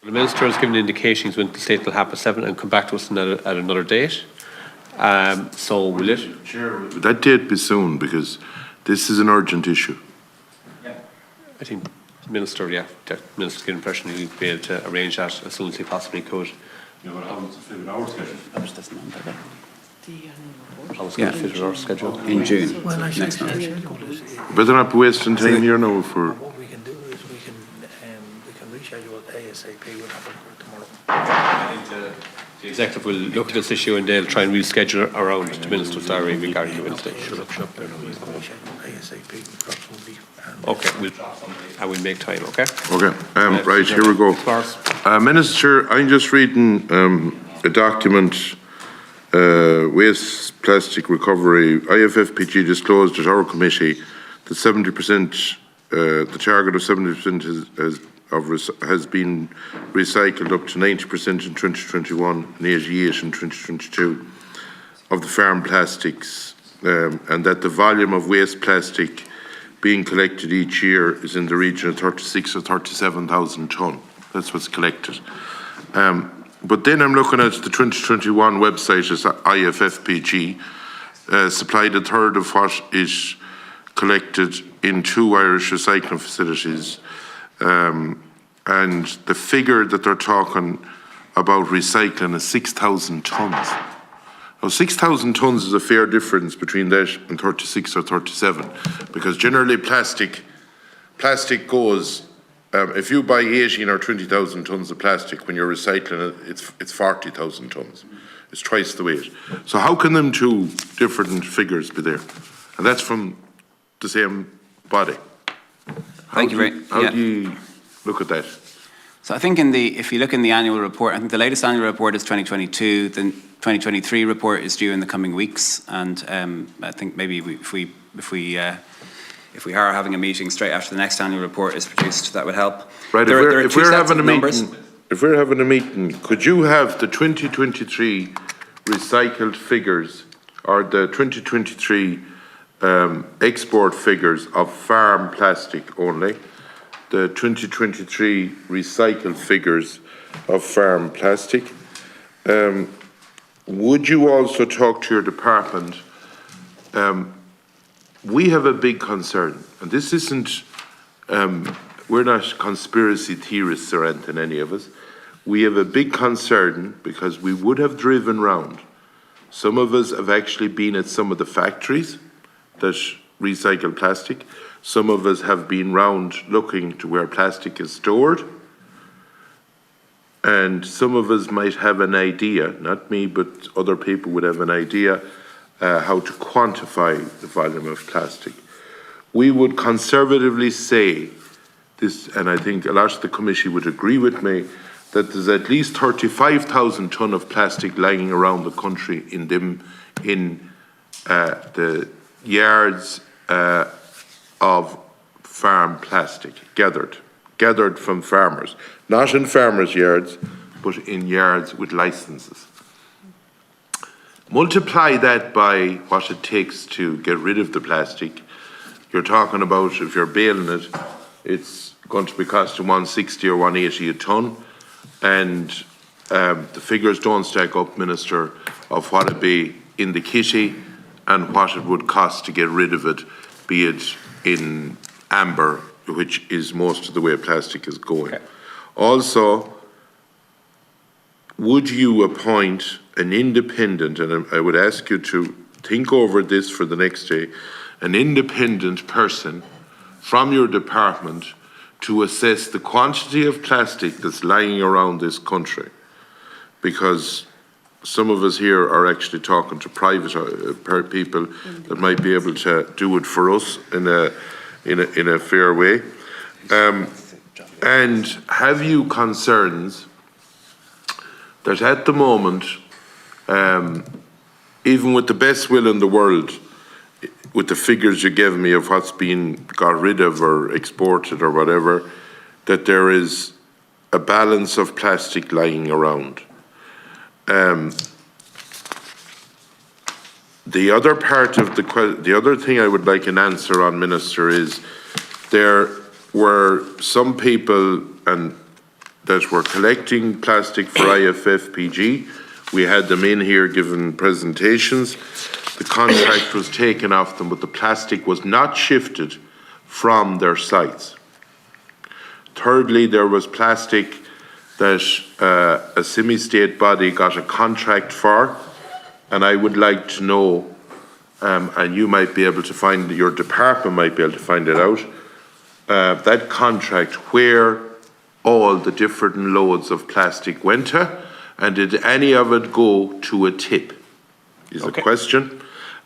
The Minister has given indications when the state will have a 7 and come back to us at another date. So will it? Chair, would that date be soon? Because this is an urgent issue. Yeah. I think the Minister, the Minister's given impression he'll be able to arrange that as soon as he possibly could. Yeah, but how does it fit in our schedule? How is it going to fit in our schedule? In June. Well, actually, next month. Better not be wasting time here now for. What we can do is we can reschedule ASAP. We'll have it tomorrow. I think the Executive will look at this issue and they'll try and reschedule it around the Minister's diary regarding the Wednesday. Okay, we'll make time, okay? Okay, right, here we go. Minister, I'm just reading a document, Waste Plastic Recovery. IFFPG disclosed at our committee that 70%, the target of 70% has been recycled up to 90% in 2021 and 88% in 2022 of the farm plastics, and that the volume of waste plastic being collected each year is in the region of 36 or 37,000 tonne. That's what's collected. But then I'm looking at the 2021 website as IFFPG supplied a third of what is collected in 2 Irish recycling facilities. And the figure that they're talking about recycling is 6,000 tonnes. Now, 6,000 tonnes is a fair difference between that and 36 or 37, because generally plastic goes, if you buy 18 or 20,000 tonnes of plastic, when you're recycling it, it's 40,000 tonnes. It's twice the weight. So how can them two different figures be there? And that's from the same body. How do you look at that? So I think if you look in the annual report, I think the latest annual report is 2022. The 2023 report is due in the coming weeks, and I think maybe if we are having a meeting straight after the next annual report is produced, that would help. Right. If we're having a meeting, could you have the 2023 recycled figures or the 2023 export figures of farm plastic only? The 2023 recycled figures of farm plastic. Would you also talk to your department? We have a big concern, and this isn't, we're not conspiracy theorists or anything, any of us. We have a big concern because we would have driven round. Some of us have actually been at some of the factories that recycle plastic. Some of us have been round looking to where plastic is stored. And some of us might have an idea, not me, but other people would have an idea how to quantify the volume of plastic. We would conservatively say this, and I think a lot of the committee would agree with me, that there's at least 35,000 tonne of plastic lying around the country in the yards of farm plastic, gathered from farmers, not in farmers' yards, but in yards with licenses. Multiply that by what it takes to get rid of the plastic. You're talking about, if you're baling it, it's going to be costing 160 or 180 a tonne, and the figures don't stack up, Minister, of what it'd be in the kitty and what it would cost to get rid of it, be it in amber, which is most of the way plastic is going. Okay. Also, would you appoint an independent, and I would ask you to think over this for the next day, an independent person from your department to assess the quantity of plastic that's lying around this country? Because some of us here are actually talking to private people that might be able to do it for us in a fair way. And have you concerns that at the moment, even with the best will in the world, with the figures you gave me of what's been got rid of or exported or whatever, that there is a balance of plastic lying around? The other part of the other thing I would like an answer on, Minister, is there were some people, and that were collecting plastic for IFFPG. We had them in here giving presentations. The contract was taken off them, but the plastic was not shifted from their sites. Thirdly, there was plastic that a semi-state body got a contract for, and I would like to know, and you might be able to find, your department might be able to find it out, that contract, where all the different loads of plastic went to, and did any of it go to a tip, is the question.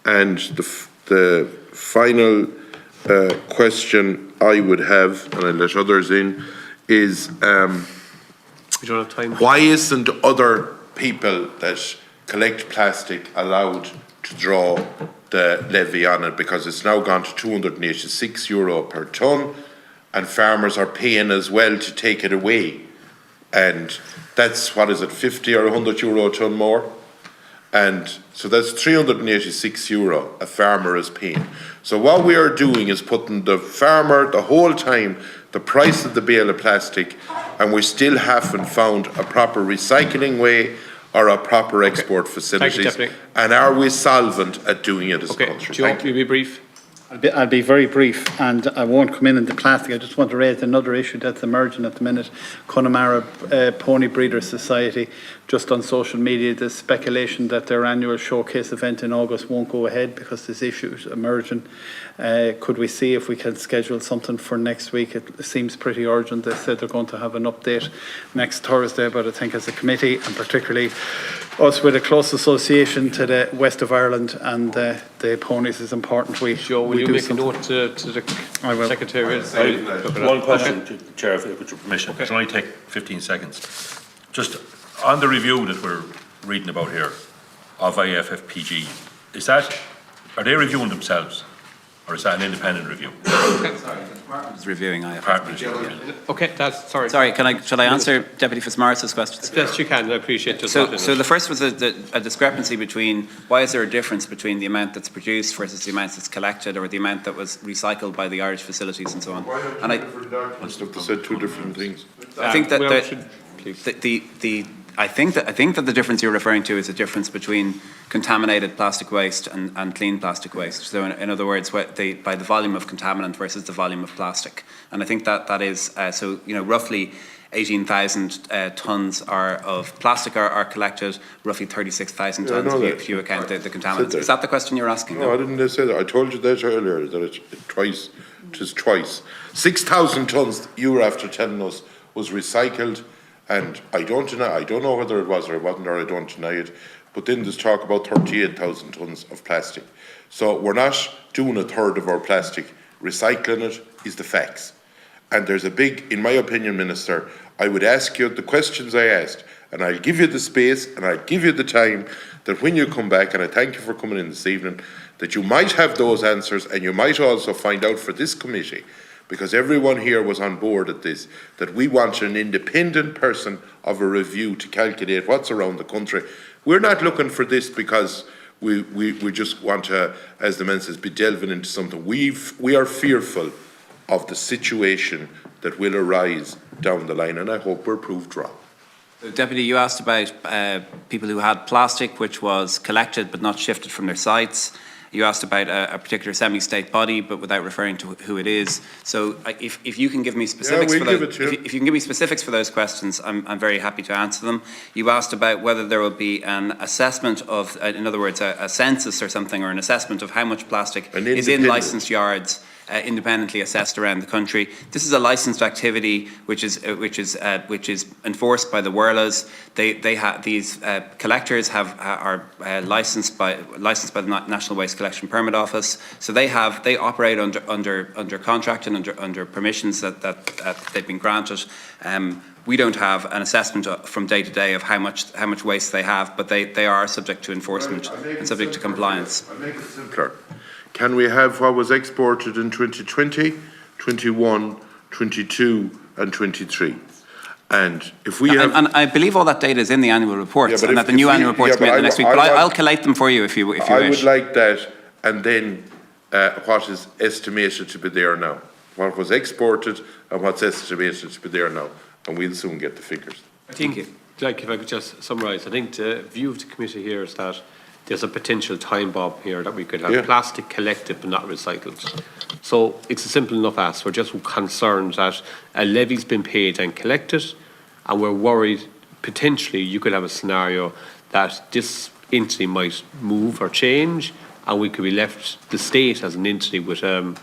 And the final question I would have, and I'll let others in, is We don't have time. why isn't other people that collect plastic allowed to draw the levy on it? Because it's now gone to €286 per tonne, and farmers are paying as well to take it away. And that's, what is it, €50 or €100 a tonne more? And so that's €386 a farmer is paying. So what we are doing is putting the farmer the whole time the price of the bale of plastic, and we still haven't found a proper recycling way or a proper export facilities. Thank you, Deputy. And are we solvent at doing it as a Okay, country? do you want me to be brief? I'll be very brief, and I won't come in the plastic. I just want to raise another issue that's emerging at the minute. Connemara Pony Breeders Society, just on social media, there's speculation that their annual showcase event in August won't go ahead because this issue is emerging. Could we see if we can schedule something for next week? It seems pretty urgent. They said they're going to have an update next Thursday, but I think as a committee, and particularly us with a close association to the west of Ireland and the ponies, is important. Joe, will you do make something. a note to the I will. Secretary? One question, to the Chair, with your permission. Okay. It'll only take 15 seconds. Just on the review that we're reading about here of IFFPG, are they reviewing themselves, or is that an independent review? Is reviewing IFFPG. Okay, that's, sorry. Sorry, shall I answer Deputy Fitzmaurice's questions? Yes, you can, I appreciate just So that. the first was a discrepancy between, why is there a difference between the amount that's produced versus the amount that's collected, or the amount that was recycled by the Irish facilities and so on. And They said two different things. I think that well, please. I think that the difference you're referring to is a difference between contaminated plastic waste and clean plastic waste. So in other words, by the volume of contaminant versus the volume of plastic. And I think that is, so, you know, roughly 18,000 tonnes of plastic are collected, roughly 36,000 tonnes if you account the contaminants. Is that the question you're asking? No, I didn't say that. I told you that earlier, that it twice. 6,000 tonnes you were after telling us was recycled, and I don't know whether it was or it wasn't, or I don't deny it, but then there's talk about 38,000 tonnes of plastic. So we're not doing a third of our plastic. Recycling it is the facts. And there's a big, in my opinion, Minister, I would ask you the questions I asked, and I'll give you the space and I'll give you the time, that when you come back, and I thank you for coming in this evening, that you might have those answers, and you might also find out for this committee, because everyone here was on board at this, that we want an independent person of a review to calculate what's around the country. We're not looking for this because we just want to, as the man says, be delving into something. We are fearful of the situation that will arise down the line, and I hope we're proved wrong. Deputy, you asked about people who had plastic which was collected but not shifted from their sites. You asked about a particular semi-state body, but without referring to who it is. So, if you can give me specifics for those, if you can give me specifics for those questions, I'm very happy to answer them. You asked about whether there will be an assessment of, in other words, a census or something, or an assessment of how much plastic is in licensed yards. Independently assessed around the country. This is a licensed activity which is enforced by the WIRLAs. They have these collectors are licensed by the National Waste Collection Permit Office. So they operate under contract and under permissions that they've been granted. We don't have an assessment from day to day of how much waste they have, but they are subject to enforcement and subject to compliance. I'll make it simpler. Can we have what was exported in 2020, 21, 22 and 23? And if we have... And I believe all that data is in the annual report, Yeah, and that the new annual report is made next week. But I'll collate them for you if you wish. I would like that, and then what is estimated to be there now. What was exported and what's estimated to be there now. and we'll soon get the figures. I think, like, if I could just summarise, I think the view of the committee here is that there's a potential time bomb here that we could have plastic collected but not recycled. So it's a simple enough ask. We're just concerned that a levy's been paid and collected, and we're worried potentially you could have a scenario that this entity might move or change, and we could be left, the state as an entity, with an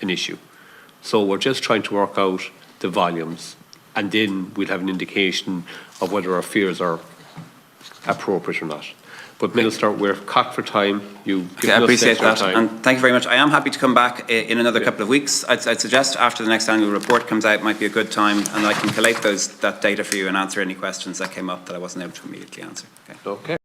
issue. So we're just trying to work out the volumes, and then we'll have an indication of whether our fears are appropriate or not. But Minister, we're caught for time. Okay, I appreciate that, and thank you very much. I am happy to come back in another couple of weeks. I'd suggest after the next annual report comes out might be a good time, and I can collate that data for you and answer any questions that came up that I wasn't able to immediately answer. Okay.